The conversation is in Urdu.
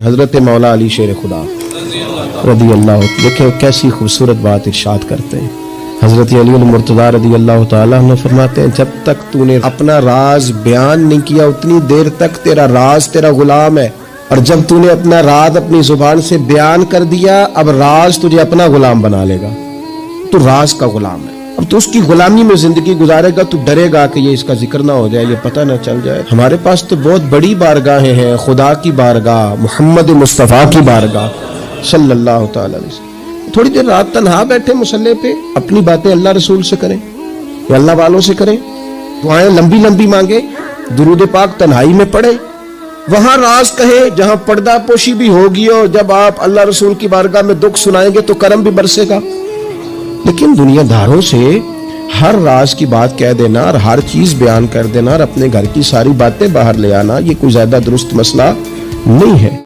حضرت مولا علی شیر خدا رضی اللہ، دیکھیں کیسی خوبصورت بات ارشاد کرتے ہیں۔ حضرت علی المرتضیٰ رضی اللہ تعالیٰ عنہ فرماتے ہیں جب تک تو نے اپنا راز بیان نہیں کیا اتنی دیر تک تیرا راز تیرا غلام ہے، اور جب تو نے اپنا راز اپنی زبان سے بیان کر دیا اب راز تجھے اپنا غلام بنا لے گا، تو راز کا غلام ہے۔ اب تو اس کی غلامی میں زندگی گزارے گا، تو ڈرے گا کہ یہ اس کا ذکر نہ ہو جائے، یہ پتہ نہ چل جائے۔ ہمارے پاس تو بہت بڑی بارگاہیں ہیں، خدا کی بارگاہ، محمد مصطفیٰ کی بارگاہ صلی اللہ تعالی علیہ وسلم۔ تھوڑی دیر رات تنہا بیٹھے مصلی پہ، اپنی باتیں اللہ رسول سے کریں یا اللہ والوں سے کریں، دعائیں لمبی لمبی مانگیں، درود پاک تنہائی میں پڑھیں، وہاں راز کہیں جہاں پردہ پوشی بھی ہوگی، اور جب آپ اللہ رسول کی بارگاہ میں دکھ سنائیں گے تو کرم بھی برسے گا۔ لیکن دنیا داروں سے ہر راز کی بات کہہ دینا اور ہر چیز بیان کر دینا اور اپنے گھر کی ساری باتیں باہر لے آنا، یہ کوئی زیادہ درست مسئلہ نہیں ہے۔